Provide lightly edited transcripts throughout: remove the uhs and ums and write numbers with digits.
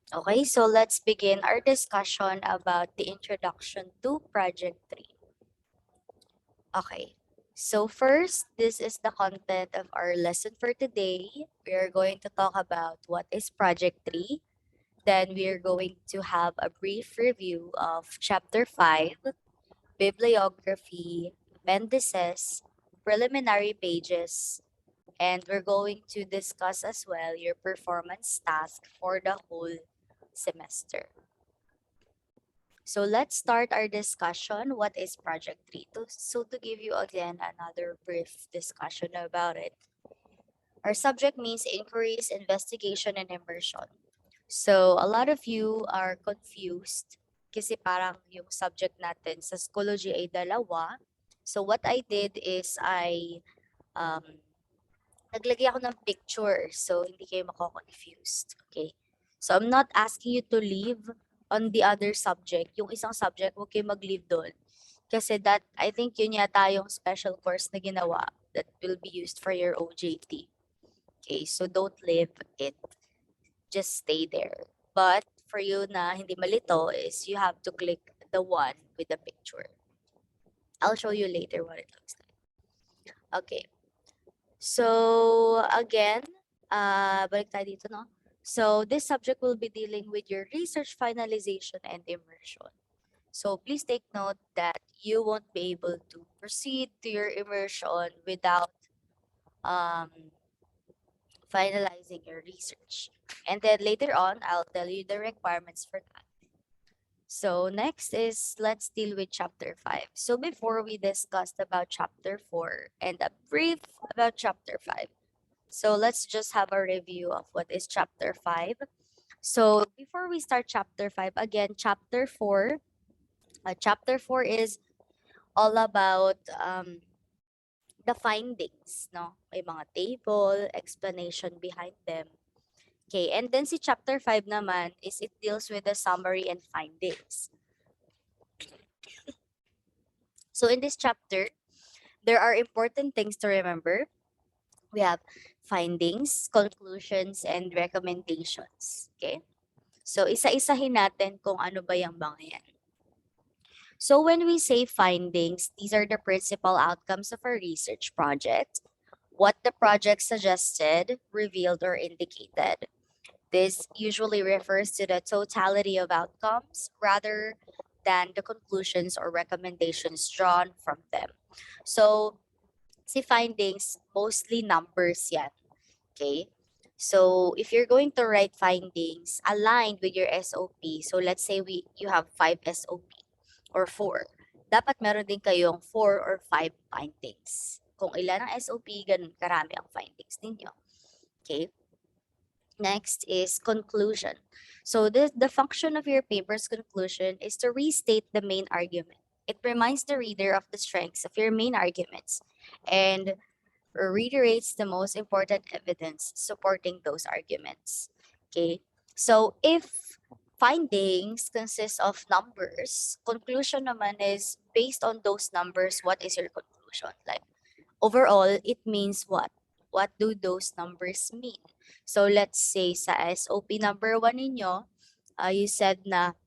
Okay, so let's begin our discussion about the introduction to Project 3. Okay, so first, this is the content of our lesson for today. We are going to talk about what is Project 3. Then we are going to have a brief review of Chapter 5, Bibliography, Appendices, Preliminary Pages, and we're going to discuss as well your performance task for the whole semester. So let's start our discussion. What is Project 3? So to give you again another brief discussion about it, our subject means inquiries, investigation, and immersion. So a lot of you are confused kasi parang yung subject natin sa psychology ay dalawa. So what I did is um, naglagay ako ng picture so hindi kayo mako-confused. Okay? So I'm not asking you to leave on the other subject. Yung isang subject, huwag kayo mag-leave doon. Kasi that, I think yun yata yung special course na ginawa that will be used for your OJT. Okay, so don't leave it. Just stay there. But for you na hindi malito is you have to click the one with the picture. I'll show you later what it looks like. Okay. So again, balik tayo dito, no? So this subject will be dealing with your research finalization and immersion. So please take note that you won't be able to proceed to your immersion without um, finalizing your research. And then later on, I'll tell you the requirements for that. So next is let's deal with chapter 5. So before we discussed about chapter 4 and a brief about chapter 5. So let's just have a review of what is chapter 5. So before we start chapter 5, again, chapter 4 is all about the findings, no? May mga table, explanation behind them. Okay, and then si chapter 5 naman is it deals with the summary and findings. So in this chapter, there are important things to remember. We have findings, conclusions, and recommendations. Okay? So isa-isahin natin kung ano ba yung mga yan. So when we say findings, these are the principal outcomes of our research project, what the project suggested, revealed, or indicated. This usually refers to the totality of outcomes rather than the conclusions or recommendations drawn from them. So, si findings, mostly numbers yan. Okay? So, if you're going to write findings aligned with your SOP, so let's say you have 5 SOP or 4, dapat meron din kayong 4 or 5 findings. Kung ilan ang SOP, ganun karami ang findings ninyo. Okay? Next is conclusion. So the function of your paper's conclusion is to restate the main argument. It reminds the reader of the strengths of your main arguments and reiterates the most important evidence supporting those arguments. Okay, so if findings consist of numbers, conclusion naman is based on those numbers, what is your conclusion? Like overall, it means what? What do those numbers mean? So let's say sa SOP number 1 ninyo, you said na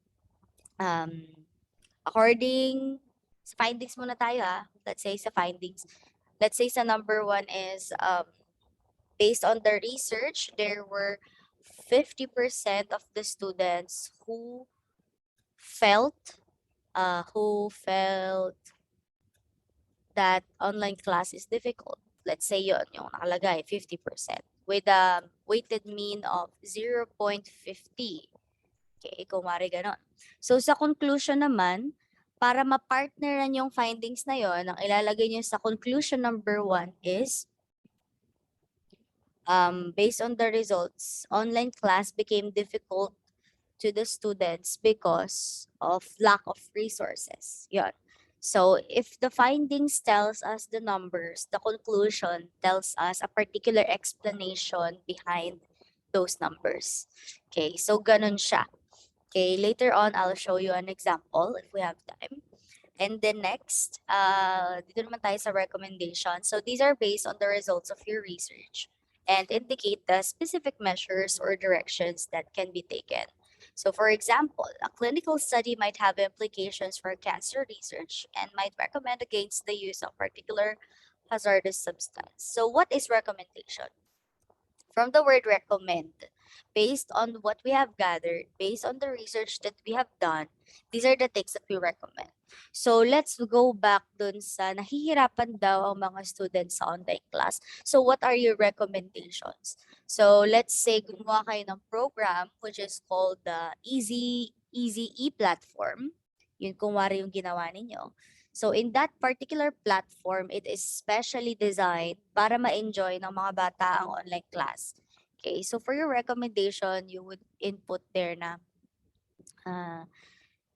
according sa findings muna tayo let's say sa findings. Let's say sa number 1 is based on the research, there were 50% of the students who felt that online class is difficult. Let's say yun, yung nakalagay, 50%. With a weighted mean of 0.50. Okay, kumari ganon. So sa conclusion naman, para ma-partneran yung findings na yon, ang ilalagay nyo sa conclusion number 1 is, based on the results, online class became difficult to the students because of lack of resources. Yon. So if the findings tells us the numbers, the conclusion tells us a particular explanation behind those numbers. Okay, so ganun siya. Okay, later on, I'll show you an example if we have time. And then next, dito naman tayo sa recommendation. So these are based on the results of your research and indicate the specific measures or directions that can be taken. So for example, a clinical study might have implications for cancer research and might recommend against the use of particular hazardous substance. So what is recommendation? From the word recommend, based on what we have gathered, based on the research that we have done, these are the things that we recommend. So let's go back dun sa nahihirapan daw ang mga students sa online class. So what are your recommendations? So let's say gumawa kayo ng program which is called the Easy E-platform. Yun kung wari yung ginawa ninyo. So in that particular platform, it is specially designed para ma-enjoy ng mga bata ang online class. Okay, so for your recommendation, you would input there na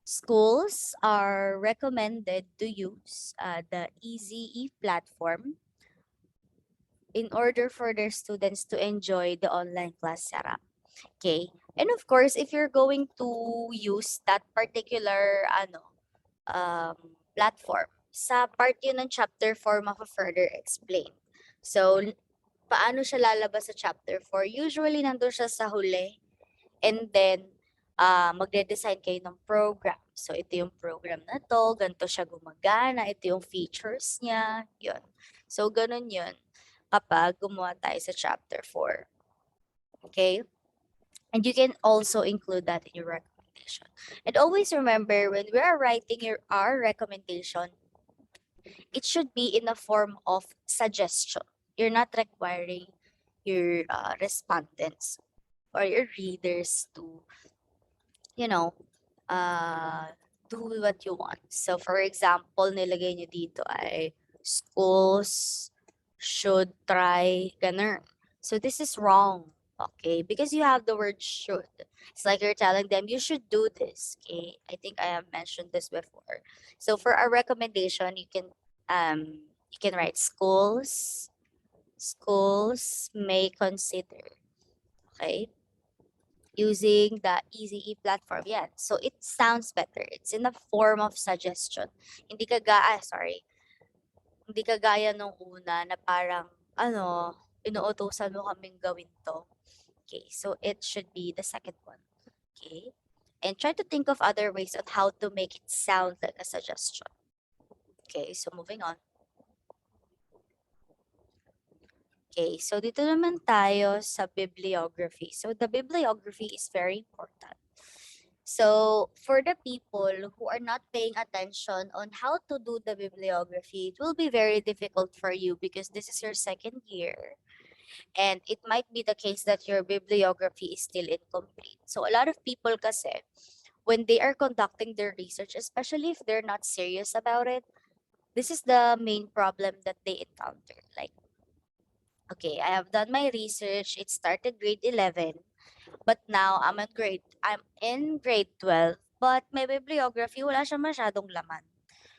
schools are recommended to use the Easy platform in order for their students to enjoy the online class setup. Okay, and of course, if you're going to use that particular platform, sa part yun ng chapter 4 maka-further explain. So, paano siya lalabas sa chapter 4? Usually, nandun siya sa huli. And then, magde-design kayo ng program. So, ito yung program na to, ganito siya gumagana, ito yung features niya, yun. So, ganun yun kapag gumawa tayo sa chapter 4. Okay? And you can also include that in your recommendation. And always remember, when we are writing our recommendation, it should be in the form of suggestion. You're not requiring your respondents or your readers to, you know, do what you want. So, for example, nilagay nyo dito ay schools should try ganun. So, this is wrong. Okay, because you have the word should. It's like you're telling them you should do this. Okay, I think I have mentioned this before. So for our recommendation, you can write schools may consider. Okay, using the Easy platform. Yeah, so it sounds better. It's in the form of suggestion. Hindi kagaya nung una na parang inuutosan mo kaming gawin to. Okay, so it should be the second one. Okay, and try to think of other ways on how to make it sound like a suggestion. Okay, so moving on. Okay, so dito naman tayo sa bibliography. So the bibliography is very important. So for the people who are not paying attention on how to do the bibliography, it will be very difficult for you because this is your second year. And it might be the case that your bibliography is still incomplete. So a lot of people kasi, when they are conducting their research, especially if they're not serious about it, this is the main problem that they encounter. Like, okay, I have done my research. It started grade 11, but now I'm in grade 12, but my bibliography wala siya masyadong laman.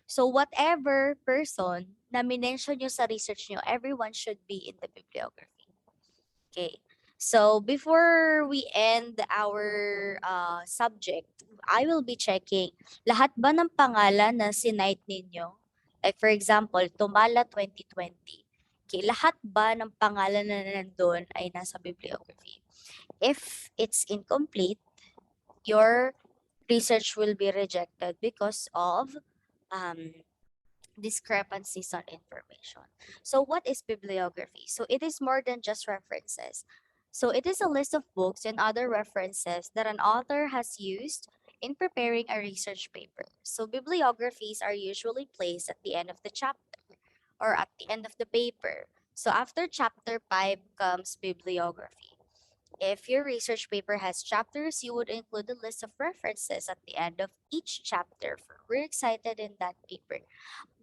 So whatever person na minention nyo sa research nyo, everyone should be in the bibliography. Okay. So before we end our subject, I will be checking lahat ba ng pangalan na sinite ninyo? Like for example, Tumala 2020. Okay, lahat ba ng pangalan na nandun ay nasa bibliography? If it's incomplete, your research will be rejected because of discrepancies on information. So what is bibliography? So it is more than just references. So it is a list of books and other references that an author has used in preparing a research paper. So bibliographies are usually placed at the end of the chapter or at the end of the paper. So after chapter 5 comes bibliography. If your research paper has chapters, you would include a list of references at the end of each chapter. We're excited in that paper.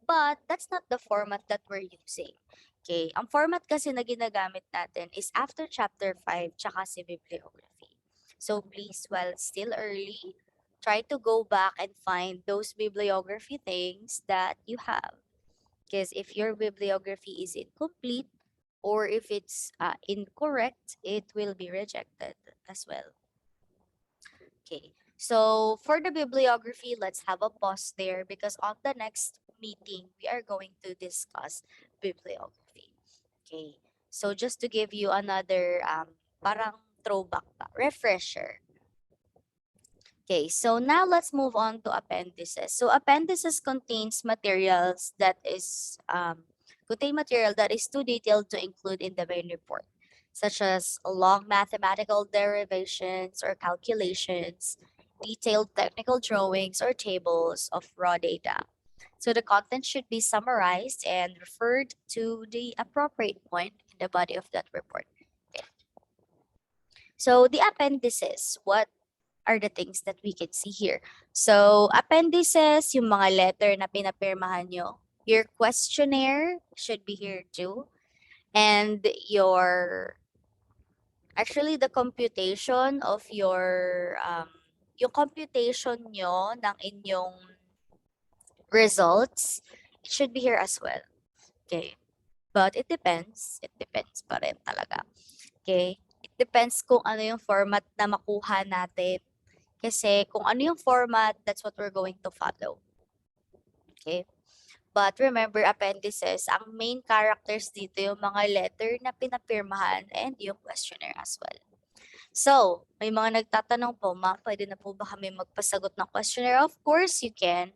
But that's not the format that we're using. Okay, ang format kasi na ginagamit natin is after chapter 5 tsaka si bibliography. So please, while it's still early, try to go back and find those bibliography things that you have. Because if your bibliography is incomplete or if it's incorrect, it will be rejected as well. Okay, so for the bibliography, let's have a pause there because on the next meeting, we are going to discuss bibliography. Okay, so just to give you another parang throwback pa, refresher. Okay, so now let's move on to appendices. So appendices contains materials that is contain material that is too detailed to include in the main report, such as long mathematical derivations or calculations, detailed technical drawings or tables of raw data. So the content should be summarized and referred to the appropriate point in the body of that report. Okay. So the appendices, what are the things that we can see here? So appendices, yung mga letter na pinapirmahan nyo. Your questionnaire should be here too. And actually the computation of yung computation nyo ng inyong results, it should be here as well. Okay. But it depends. It depends pa rin talaga. Okay? It depends kung ano yung format na makuha natin. Kasi kung ano yung format, that's what we're going to follow. Okay? But remember, appendices, ang main characters dito yung mga letter na pinapirmahan and yung questionnaire as well. So, may mga nagtatanong po, ma'am, pwede na po ba kami magpasagot ng questionnaire? Of course you can,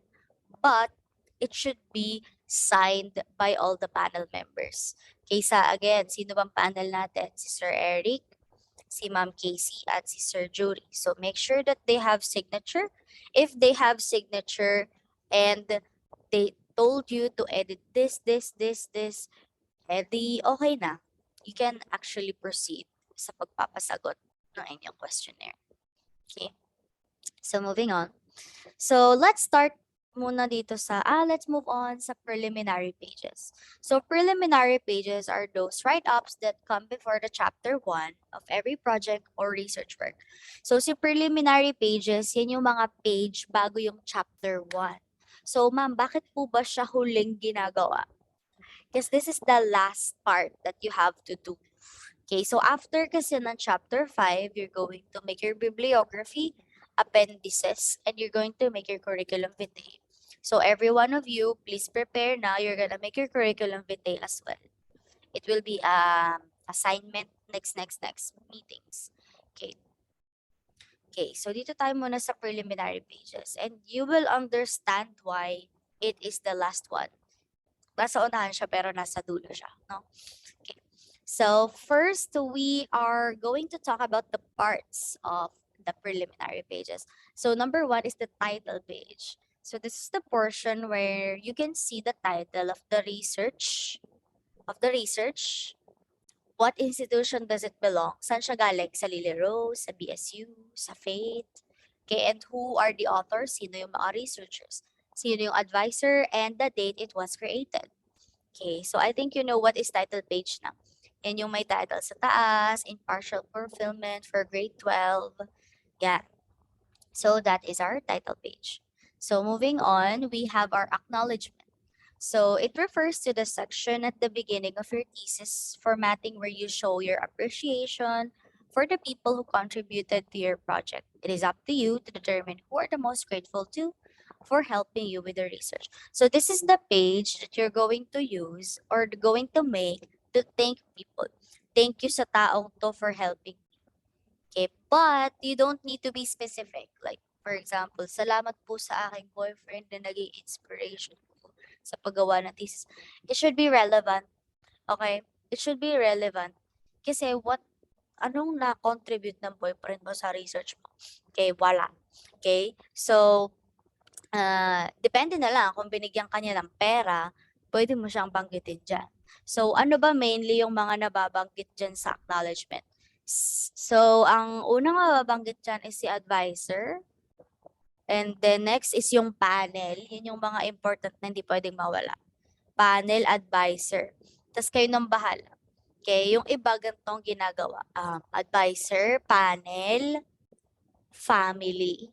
but it should be signed by all the panel members. Kaysa, again, sino bang panel natin? Si Sir Eric, si Ma'am Casey, at si Sir Jury. So make sure that they have signature. If they have signature and they told you to edit this, edi okay na. You can actually proceed sa pagpapasagot ng inyong questionnaire. Okay? So moving on. So let's start muna dito let's move on sa preliminary pages. So preliminary pages are those write-ups that come before the chapter 1 of every project or research work. So si preliminary pages, yan yung mga page bago yung chapter 1. So ma'am, bakit po ba siya huling ginagawa? Because this is the last part that you have to do. Okay, so after kasi ng chapter 5, you're going to make your bibliography, appendices, and you're going to make your curriculum vitae. So every one of you, please prepare now. You're gonna make your curriculum vitae as well. It will be assignment next meetings. Okay. Okay, so dito tayo muna sa preliminary pages and you will understand why it is the last one. Nasa unahan siya pero nasa dulo siya, no? Okay. So first, we are going to talk about the parts of the preliminary pages. So number 1 is the title page. So this is the portion where you can see the title of the research. What institution does it belong? Saan siya galing? Sa Lily Rose, sa BSU, sa Faith? Okay, and who are the authors? Sino yung mga researchers? Sino yung advisor and the date it was created? Okay, so I think you know what is title page na. Yan yung may title sa taas, in partial fulfillment for grade 12. Yeah. So that is our title page. So moving on, we have our acknowledgement. So it refers to the section at the beginning of your thesis formatting where you show your appreciation for the people who contributed to your project. It is up to you to determine who are the most grateful to for helping you with the research. So this is the page that you're going to use or going to make to thank people. Thank you sa taong to for helping. Okay, but you don't need to be specific. Like, for example, salamat po sa aking boyfriend na naging inspiration ko sa paggawa ng thesis. It should be relevant. Okay? It should be relevant. Kasi anong na-contribute ng boyfriend mo sa research mo? Okay, wala. Okay? So, depende na lang kung binigyan ka niya ng pera, pwede mo siyang banggitin dyan. So, ano ba mainly yung mga nababanggit dyan sa acknowledgement? So, ang unang mababanggit dyan is si advisor. And then next is yung panel. Yun yung mga important na hindi pwedeng mawala. Panel, advisor. Tapos kayo nang bahala. Okay, yung iba ganitong ginagawa. Advisor, panel, family.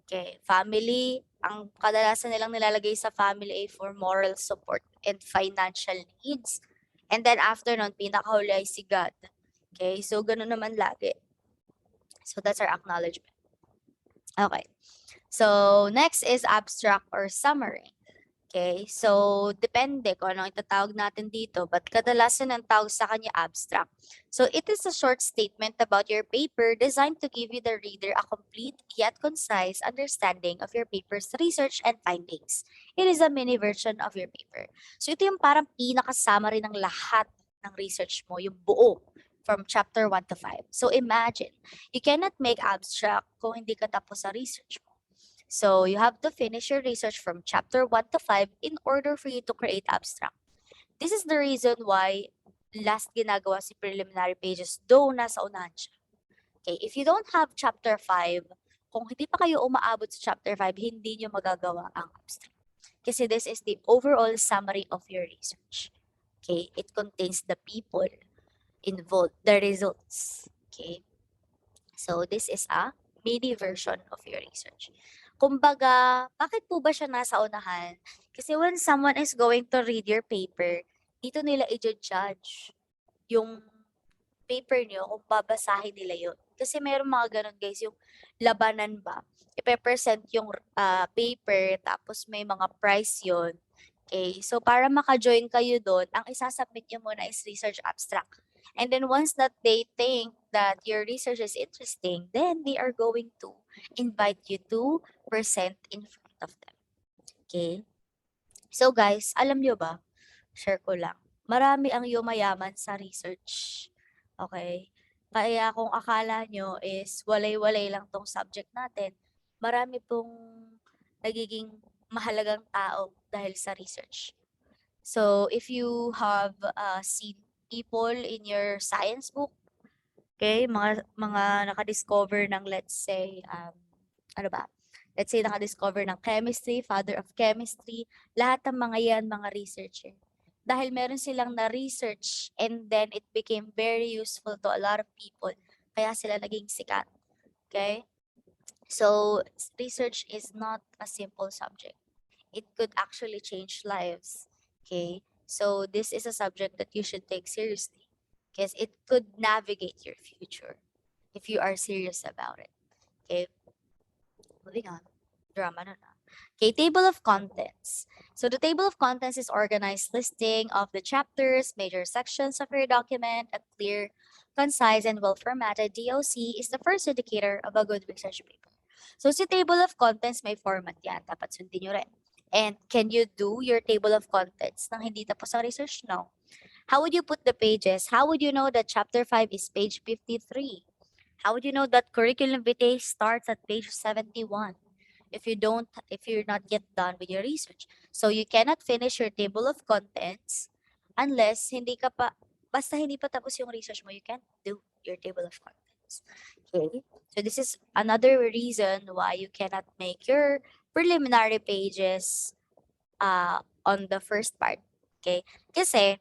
Okay, family, ang kadalasan nilang nilalagay sa family ay for moral support and financial needs. And then after nun, pinakahuli ay si God. Okay, so ganun naman lagi. So that's our acknowledgement. Okay, so next is abstract or summary. Okay, so depende kung ano itatawag natin dito, but kadalasan ang tawag sa kanya abstract. So it is a short statement about your paper designed to give you the reader a complete yet concise understanding of your paper's research and findings. It is a mini version of your paper. So ito yung parang pinakasama rin ng lahat ng research mo, yung buo from chapter 1 to 5. So imagine, you cannot make abstract kung hindi ka tapos sa research mo. So you have to finish your research from chapter 1 to 5 in order for you to create abstract. This is the reason why last ginagawa si preliminary pages, though nasa unahan siya. Okay, if you don't have chapter 5, kung hindi pa kayo umaabot sa chapter 5, hindi nyo magagawa ang abstract. Kasi this is the overall summary of your research. Okay, it contains the people involved, the results. Okay, so this is a mini version of your research. Kumbaga, bakit po ba siya nasa unahan? Kasi when someone is going to read your paper, dito nila i-judge yung paper niyo kung babasahin nila yun. Kasi meron mga ganun guys, yung labanan ba? Ipe-present yung paper, tapos may mga prize yun. Okay, so para maka-join kayo doon, ang isasubmit nyo muna is research abstract. And then once that they think that your research is interesting, then they are going to invite you to present in front of them. Okay? So guys, alam nyo ba, share ko lang, marami ang yumayaman sa research. Okay? Kaya kung akala nyo is walay-walay lang tong subject natin, marami pong nagiging mahalagang tao dahil sa research. So if you have seen people in your science book, okay, mga naka-discover ng let's say ano ba? Let's say naka-discover ng chemistry, father of chemistry, lahat ng mga yan mga researcher. Dahil meron silang na-research and then it became very useful to a lot of people. Kaya sila naging sikat. Okay? So research is not a simple subject. It could actually change lives. Okay? So this is a subject that you should take seriously because it could navigate your future if you are serious about it. Okay? Moving on. Drama na na. Okay, table of contents. So the table of contents is organized listing of the chapters, major sections of your document. A clear, concise, and well-formatted DOC is the first indicator of a good research paper. So si table of contents may format yan. Dapat sundin nyo rin. And can you do your table of contents nang hindi tapos ang research? No. How would you put the pages? How would you know that chapter 5 is page 53? How would you know that curriculum vitae starts at page 71? If you're not yet done with your research. So you cannot finish your table of contents unless basta hindi pa tapos yung research mo, you can't do your table of contents. Okay? So this is another reason why you cannot make your preliminary pages on the first part. Okay? Kasi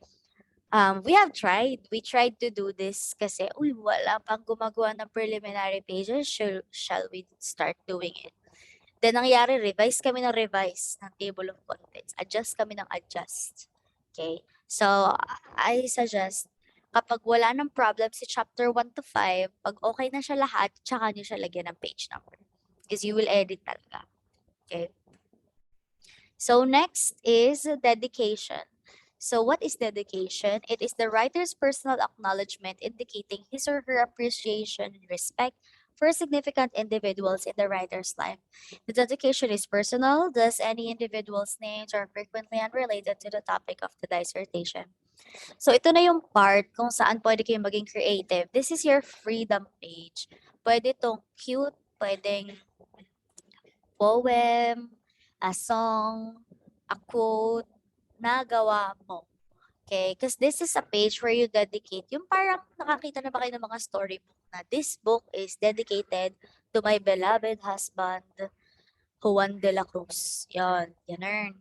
we tried to do this kasi, wala pang gumagawa ng preliminary pages, shall we start doing it? Then nangyari, revise kami ng revise ng table of contents. Adjust kami ng adjust. Okay? So, I suggest, kapag wala ng problem si chapter 1 to 5, pag okay na siya lahat, tsaka nyo siya lagyan ng page number. Because you will edit talaga. Okay? So, next is dedication. So, what is dedication? It is the writer's personal acknowledgement indicating his or her appreciation and respect for significant individuals in the writer's life. The dedication is personal, thus any individual's names are frequently unrelated to the topic of the dissertation. So ito na yung part kung saan pwede kayong maging creative. This is your freedom page. Pwede itong cute, pwedeng poem, a song, a quote, na gawa mo. Okay? Because this is a page where you dedicate, yung parang nakakita na ba kayo ng mga storybook na this book is dedicated to my beloved husband, Juan de la Cruz. Yan, ganun.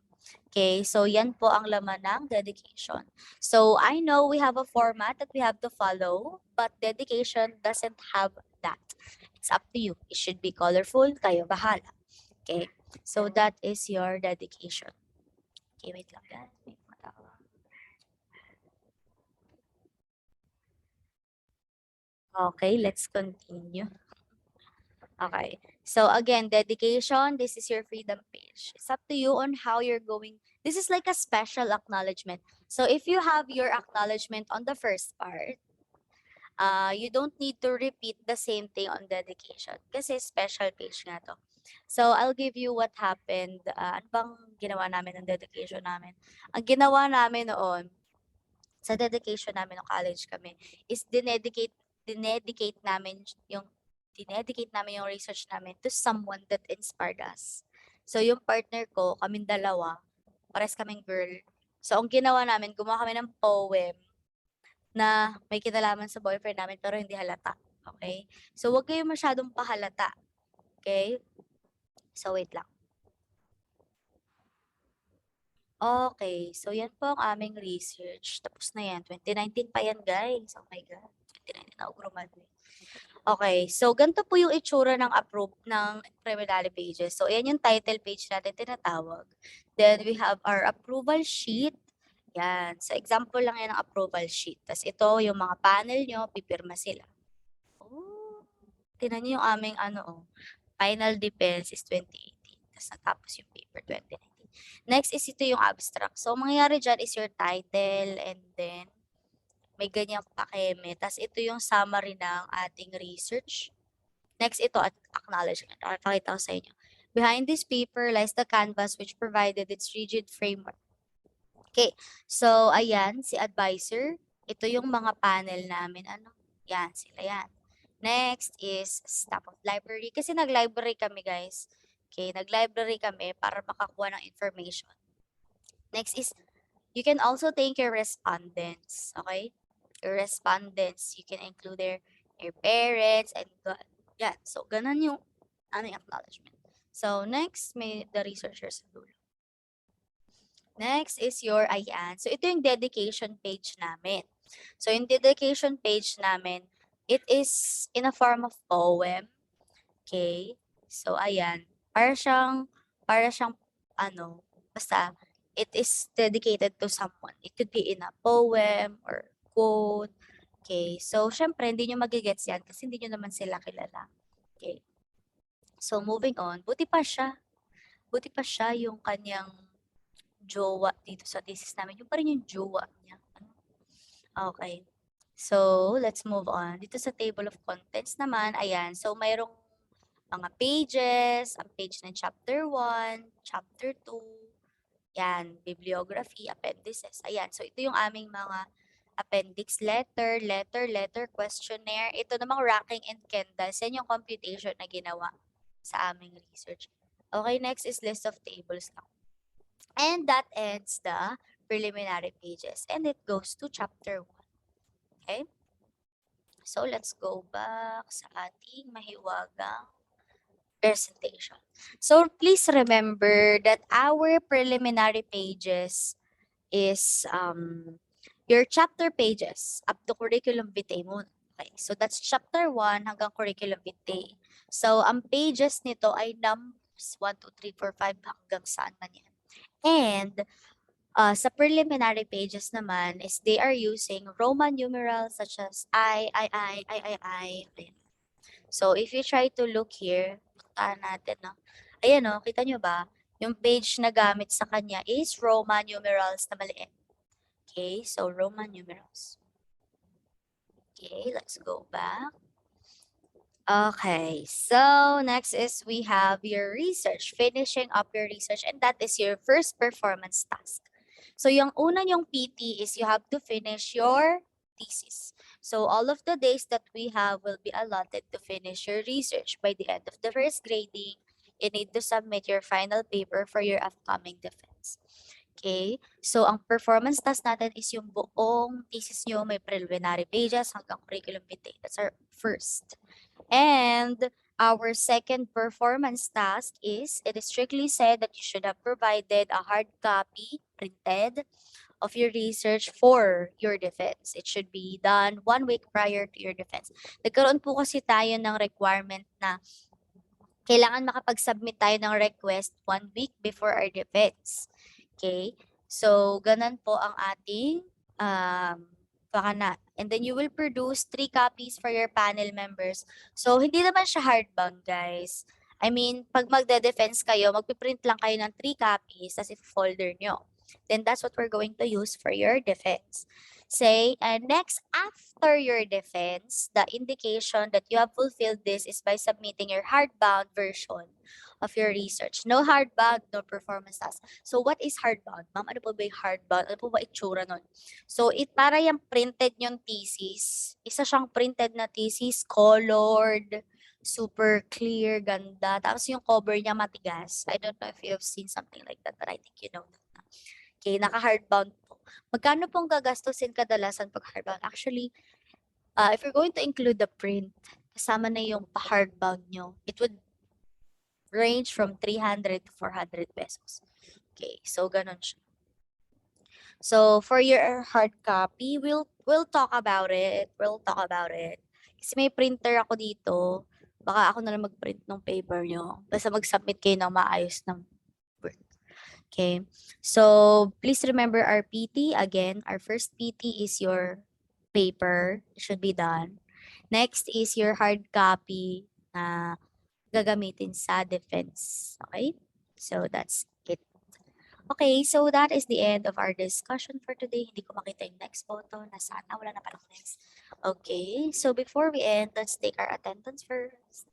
Okay, so yan po ang laman ng dedication. So I know we have a format that we have to follow, but dedication doesn't have that. It's up to you. It should be colorful, kayo bahala. Okay, so that is your dedication. Okay, wait lang guys. Okay, let's continue. Okay. So again, dedication, this is your freedom page. It's up to you on how you're going This is like a special acknowledgement. So if you have your acknowledgement on the first part, you don't need to repeat the same thing on dedication kasi special page nga to. So I'll give you what happened. Ano bang ginawa namin ng dedication namin? Ang ginawa namin noon, sa dedication namin nung college kami, is dinedicate namin yung research namin to someone that inspired us. So yung partner ko, kaming dalawa, pares kaming girl. So ang ginawa namin, gumawa kami ng poem na may kinalaman sa boyfriend namin pero hindi halata. Okay? So wag kayo masyadong pahalata. Okay? So wait lang. Okay, so yan po ang aming research. Tapos na yan. 2019 pa yan, guys. Oh my God. 2019 ako graduate. Okay, so ganito po yung itsura ng approve ng preliminary pages. So ayan yung title page natin tinatawag. Then we have our approval sheet. Yan. So example lang yan ng approval sheet. Tapos ito yung mga panel nyo, pipirma sila. Oh, tinan nyo yung aming final defense is 2018. Tapos natapos yung paper 2019. Next is ito yung abstract. So, mangyayari dyan is your title and then may ganyang pakeme. Tapos ito yung summary ng ating research. Next, ito at acknowledgement. Pakita ko sa inyo. Behind this paper lies the canvas which provided its rigid framework. Okay. So, ayan, si advisor. Ito yung mga panel namin. Yan, sila yan. Next is staff of library. Kasi nag-library kami, guys. Okay, nag-library kami para makakuha ng information. Next is, you can also thank your respondents. Okay? Your respondents, you can include your parents and yeah. So, ganun yung aming acknowledgement. So, next, may the researchers sa dulo. Next is your ayan. So, ito yung dedication page namin. So, yung dedication page namin, it is in a form of poem. Okay? So, ayan. Para siyang, basta, it is dedicated to someone. It could be in a poem or quote. Okay? So, syempre, hindi nyo magigets yan kasi hindi nyo naman sila kilala. Okay? So, moving on. Buti pa siya yung kanyang jowa dito sa thesis namin. Yung pa rin yung jowa niya. Okay. So, let's move on. Dito sa table of contents naman, ayan. So, mayroong mga pages, ang page ng chapter 1, chapter 2, yan, bibliography, appendices. Ayan, so ito yung aming mga appendix, letter, questionnaire. Ito namang ranking and Kendalls. Yan yung computation na ginawa sa aming research. Okay, next is list of tables lang. And that ends the preliminary pages. And it goes to chapter 1. Okay? So, let's go back sa ating mahiwagang presentation. So please remember that our preliminary pages is your chapter pages up to curriculum vitae muna. Okay, so that's chapter 1 hanggang curriculum vitae. So ang pages nito ay numbers 1, 2, 3, 4, 5 hanggang saan man yan. And sa preliminary pages naman is they are using Roman numerals such as I. Ayan. So, if you try to look here, puntahan natin, no? Ayan, no? Kita nyo ba? Yung page na gamit sa kanya is Roman numerals na maliit. Okay, so Roman numerals. Okay, let's go back. Okay, so next is we have your research, finishing up your research, and that is your first performance task. So, yung una yung PT is you have to finish your thesis. So all of the days that we have will be allotted to finish your research. By the end of the first grading, you need to submit your final paper for your upcoming defense. Okay? So ang performance task natin is yung buong thesis nyo, may preliminary pages hanggang curriculum vitae. That's our first. And our second performance task is, it is strictly said that you should have provided a hard copy, printed, of your research for your defense. It should be done 1 week prior to your defense. Nagkaroon po kasi tayo ng requirement na kailangan makapag-submit tayo ng request 1 week before our defense. Okay? So, ganun po ang ating pakana. And then you will produce 3 copies for your panel members. So, hindi naman siya hardbound, guys. I mean, pag magde-defense kayo, magpiprint lang kayo ng 3 copies, tas i-folder nyo. then that's what we're going to use for your defense. Say, and next, after your defense, the indication that you have fulfilled this is by submitting your hardbound version of your research. No hardbound, no performance task. So what is hardbound? Ma'am, ano po ba yung hardbound? Ano po ba itsura nun? So para yung printed yung thesis. Isa siyang printed na thesis, colored, super clear, ganda. Tapos yung cover niya matigas. I don't know if you have seen something like that, but I think you know that. Okay, naka-hardbound po. Magkano pong gagastusin kadalasan pag hardbound? Actually, if you're going to include the print, kasama na yung pa-hardbound nyo, it would range from 300 to 400 pesos. Okay, so ganun siya. So for your hard copy, we'll talk about it. We'll talk about it. Kasi may printer ako dito. Baka ako na lang mag-print ng paper nyo. Basta mag-submit kayo ng maayos ng work. Okay. So please remember our PT. Again, our first PT is your paper. It should be done. Next is your hard copy na gagamitin sa defense. Okay? So that's it. Okay, so that is the end of our discussion for today. Hindi ko makita yung next photo. Nasaan? Wala na palang next. Okay, so before we end, let's take our attendance first.